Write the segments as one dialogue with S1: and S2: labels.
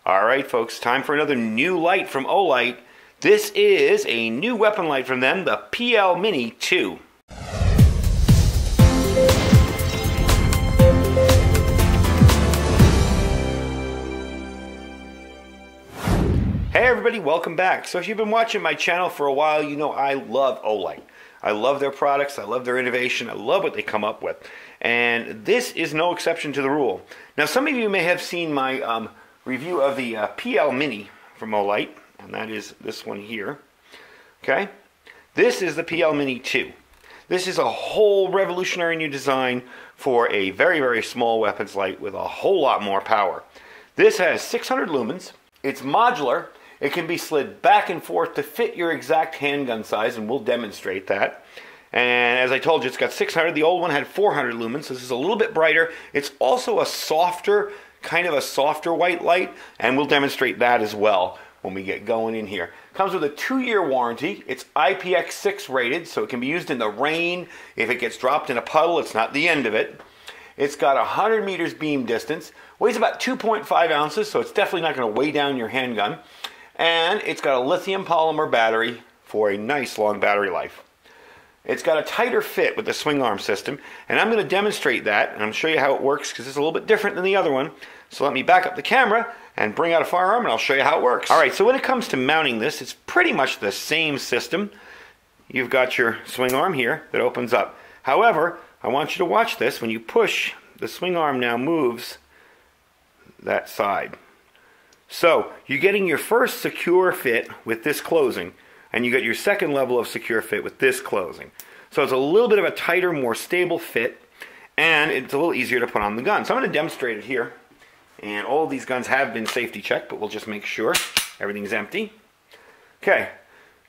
S1: Alright folks, time for another new light from Olight. This is a new weapon light from them, the PL Mini 2. Hey everybody, welcome back. So if you've been watching my channel for a while, you know I love Olight. I love their products, I love their innovation, I love what they come up with. And this is no exception to the rule. Now some of you may have seen my review of the PL Mini from Olight, and that is this one here. Okay? This is the PL Mini 2. This is a whole revolutionary new design for a very, very small weapons light with a whole lot more power. This has 600 lumens. It's modular. It can be slid back and forth to fit your exact handgun size, and we'll demonstrate that. And as I told you, it's got 600. The old one had 400 lumens, so this is a little bit brighter. It's also a softer, kind of a softer white light, and we'll demonstrate that as well when we get going in here. Comes with a 2-year warranty. It's IPX6 rated, so it can be used in the rain. If it gets dropped in a puddle, it's not the end of it. It's got 100 meters beam distance, weighs about 2.5 ounces, so it's definitely not going to weigh down your handgun. And it's got a lithium polymer battery for a nice long battery life. It's got a tighter fit with the swing arm system, and I'm going to demonstrate that, and I'm going to show you how it works because it's a little bit different than the other one. So let me back up the camera and bring out a firearm, and I'll show you how it works. Alright, so when it comes to mounting this, it's pretty much the same system. You've got your swing arm here that opens up. However, I want you to watch this. When you push, the swing arm now moves that side. So you're getting your first secure fit with this closing, and you get your second level of secure fit with this closing. So it's a little bit of a tighter, more stable fit, and it's a little easier to put on the gun. So I'm going to demonstrate it here. And all of these guns have been safety checked, but we'll just make sure everything's empty. Okay,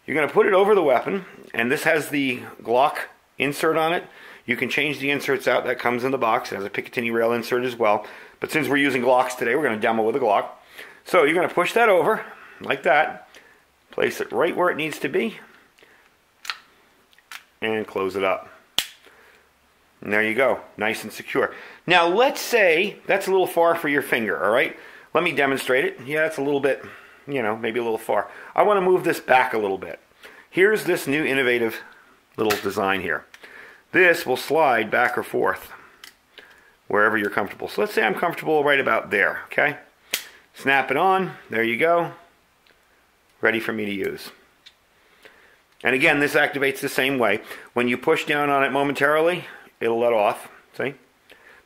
S1: you're going to put it over the weapon, and this has the Glock insert on it. You can change the inserts out. That comes in the box. It has a Picatinny rail insert as well. But since we're using Glocks today, we're going to demo with a Glock. So you're going to push that over, like that. Place it right where it needs to be. And close it up. And there you go. Nice and secure. Now let's say that's a little far for your finger, alright? Let me demonstrate it. Yeah, it's a little bit, you know, maybe a little far. I want to move this back a little bit. Here's this new innovative little design here. This will slide back or forth wherever you're comfortable. So let's say I'm comfortable right about there, okay? Snap it on. There you go. Ready for me to use. And again, this activates the same way. When you push down on it momentarily, it'll let off, see?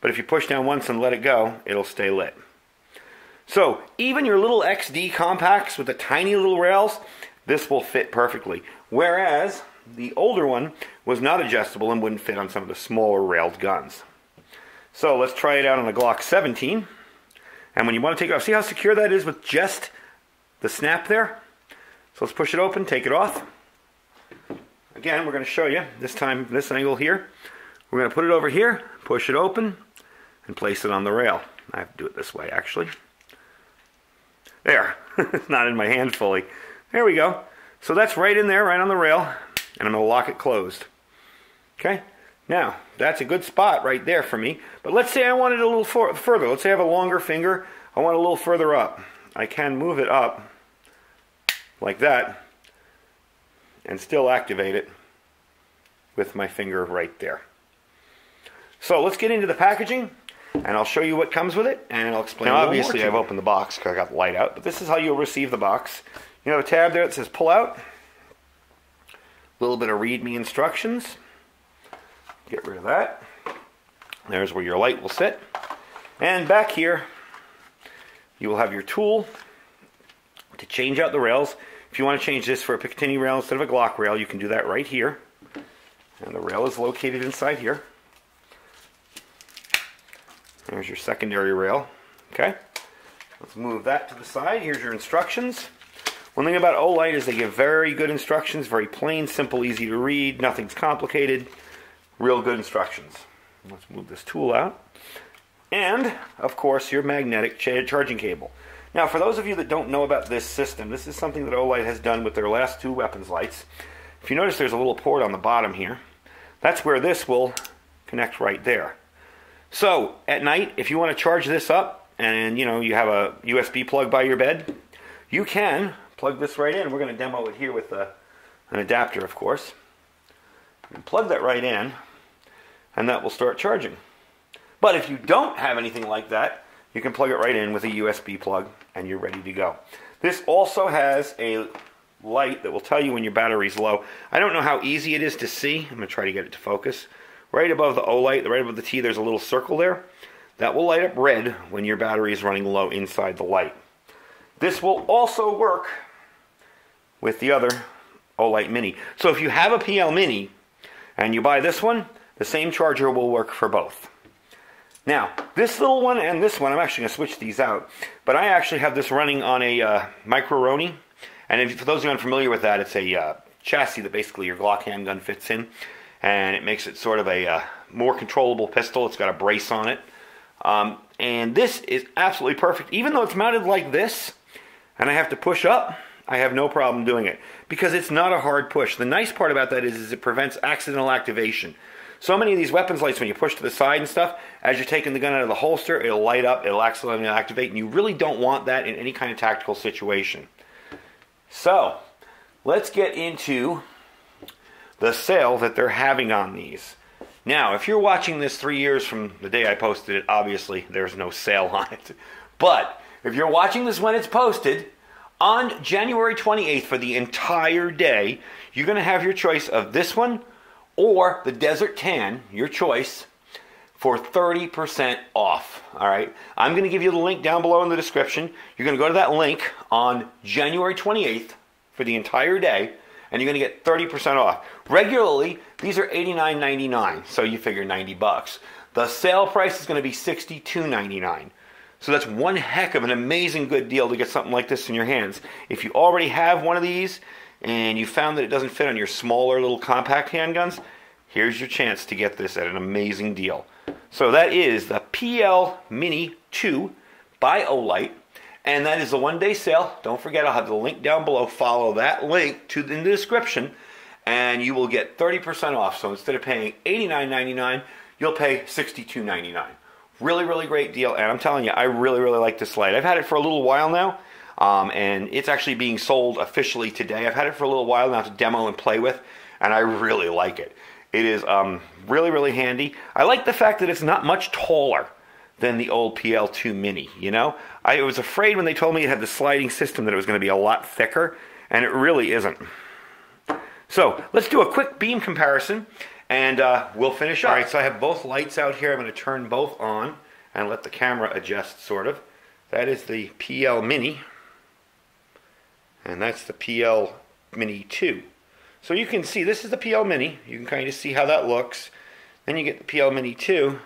S1: But if you push down once and let it go, it'll stay lit. So, even your little XD compacts with the tiny little rails, this will fit perfectly. Whereas, the older one was not adjustable and wouldn't fit on some of the smaller railed guns. So, let's try it out on a Glock 17. And when you want to take it off, see how secure that is with just the snap there? So let's push it open, take it off. Again, we're going to show you, this time, this angle here. We're going to put it over here, push it open, and place it on the rail. I have to do it this way, actually. There. It's not in my hand fully. There we go. So that's right in there, right on the rail, and I'm going to lock it closed. Okay? Now, that's a good spot right there for me. But let's say I want it a little further. Let's say I have a longer finger. I want it a little further up. I can move it up like that and still activate it with my finger right there. So let's get into the packaging, and I'll show you what comes with it, and I'll explain. Now, obviously, I've opened the box because I got the light out, but this is how you'll receive the box. You have a tab there that says pull out. A little bit of read me instructions. Get rid of that. There's where your light will sit. And back here, you will have your tool to change out the rails. If you want to change this for a Picatinny rail instead of a Glock rail, you can do that right here. And the rail is located inside here. There's your secondary rail. Okay, let's move that to the side. Here's your instructions. One thing about Olight is they give very good instructions, very plain, simple, easy to read, nothing's complicated, real good instructions. Let's move this tool out. And, of course, your magnetic charging cable. Now, for those of you that don't know about this system, this is something that Olight has done with their last 2 weapons lights. If you notice, there's a little port on the bottom here. That's where this will connect right there. So, at night, if you want to charge this up, and you know you have a USB plug by your bed, you can plug this right in. We're going to demo it here with an adapter, of course. You can plug that right in, and that will start charging. But if you don't have anything like that, you can plug it right in with a USB plug, and you're ready to go. This also has a light that will tell you when your battery's low. I don't know how easy it is to see. I'm going to try to get it to focus. Right above the Olight, right above the T, there's a little circle there. That will light up red when your battery is running low inside the light. This will also work with the other Olight Mini. So if you have a PL Mini and you buy this one, the same charger will work for both. Now, this little one and this one, I'm actually going to switch these out, but I actually have this running on a Micro-Roni. And for those who are unfamiliar with that, it's a chassis that basically your Glock handgun fits in, and it makes it sort of a more controllable pistol. It's got a brace on it. And this is absolutely perfect. Even though it's mounted like this, and I have to push up, I have no problem doing it, because it's not a hard push. The nice part about that is it prevents accidental activation. So many of these weapons lights, when you push to the side and stuff, as you're taking the gun out of the holster, it'll light up, it'll accidentally activate, and you really don't want that in any kind of tactical situation. So, let's get into the sale that they're having on these. Now, if you're watching this 3 years from the day I posted it, obviously there's no sale on it. But if you're watching this when it's posted, on January 28th for the entire day, you're going to have your choice of this one or the Desert Tan, your choice, for 30% off. All right, I'm going to give you the link down below in the description. You're going to go to that link on January 28th for the entire day, and you're going to get 30% off. Regularly, these are $89.99, so you figure 90 bucks. The sale price is going to be $62.99. So that's one heck of an amazing good deal to get something like this in your hands. If you already have one of these and you found that it doesn't fit on your smaller little compact handguns, here's your chance to get this at an amazing deal. So that is the PL Mini 2 by Olight, and that is the one-day sale. Don't forget, I'll have the link down below. Follow that link in the description, and you will get 30% off. So instead of paying $89.99, you'll pay $62.99. Really, really great deal, and I'm telling you, I really, really like this light. I've had it for a little while now, and it's actually being sold officially today. I've had it for a little while now to demo and play with, and I really like it. It is really, really handy. I like the fact that it's not much taller than the old PL2 Mini, you know? I was afraid when they told me it had the sliding system that it was going to be a lot thicker, and it really isn't. So, let's do a quick beam comparison, and we'll finish up. All right, so I have both lights out here. I'm going to turn both on and let the camera adjust, sort of. That is the PL Mini, and that's the PL Mini 2. So you can see, this is the PL Mini. You can kind of see how that looks. Then you get the PL Mini 2.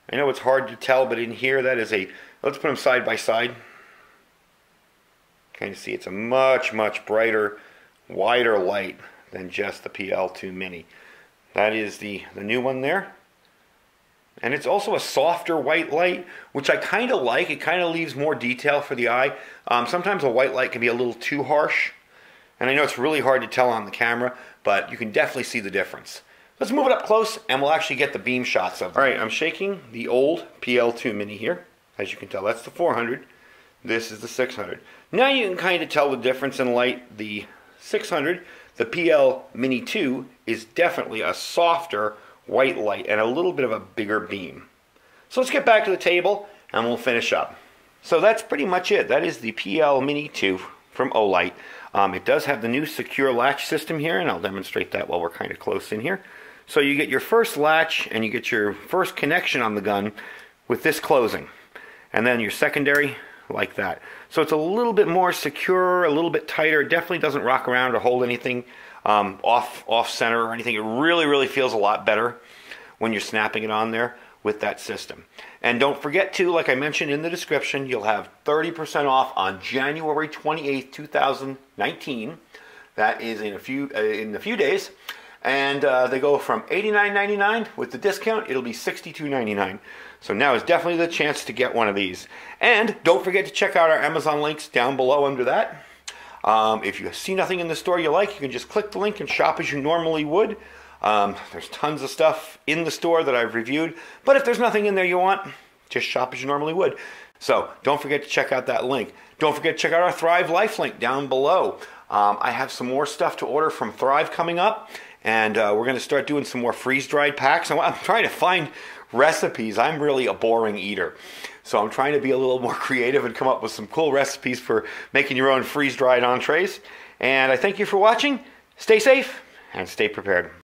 S1: I know it's hard to tell, but in here, that is a, let's put them side by side. Kind of see it's a much, much brighter, wider light than just the PL2 Mini. That is the new one there. And it's also a softer white light, which I kind of like. It kind of leaves more detail for the eye. Sometimes a white light can be a little too harsh. And I know it's really hard to tell on the camera, but you can definitely see the difference. Let's move it up close, and we'll actually get the beam shots of them. All right, I'm shaking the old PL2 Mini here. As you can tell, that's the 400. This is the 600. Now you can kind of tell the difference in light. The 600, the PL Mini 2, is definitely a softer white light and a little bit of a bigger beam. So let's get back to the table, and we'll finish up. So that's pretty much it. That is the PL Mini 2 from Olight. It does have the new secure latch system here, and I'll demonstrate that while we're kind of close in here. So you get your first latch, and you get your first connection on the gun with this closing. And then your secondary, like that. So it's a little bit more secure, a little bit tighter. It definitely doesn't rock around or hold anything off center or anything. It really, really feels a lot better when you're snapping it on there with that system. And don't forget to, like I mentioned in the description, you'll have 30% off on January 28th, 2019. That is in a few days. And they go from $89.99 with the discount. It'll be $62.99. So now is definitely the chance to get one of these. And don't forget to check out our Amazon links down below under that. If you see nothing in the store you like, you can just click the link and shop as you normally would. There's tons of stuff in the store that I've reviewed. But if there's nothing in there you want, just shop as you normally would. So don't forget to check out that link. Don't forget to check out our Thrive Life link down below. I have some more stuff to order from Thrive coming up, and we're going to start doing some more freeze-dried packs. I'm trying to find recipes. I'm really a boring eater, so I'm trying to be a little more creative and come up with some cool recipes for making your own freeze-dried entrees. And I thank you for watching. Stay safe and stay prepared.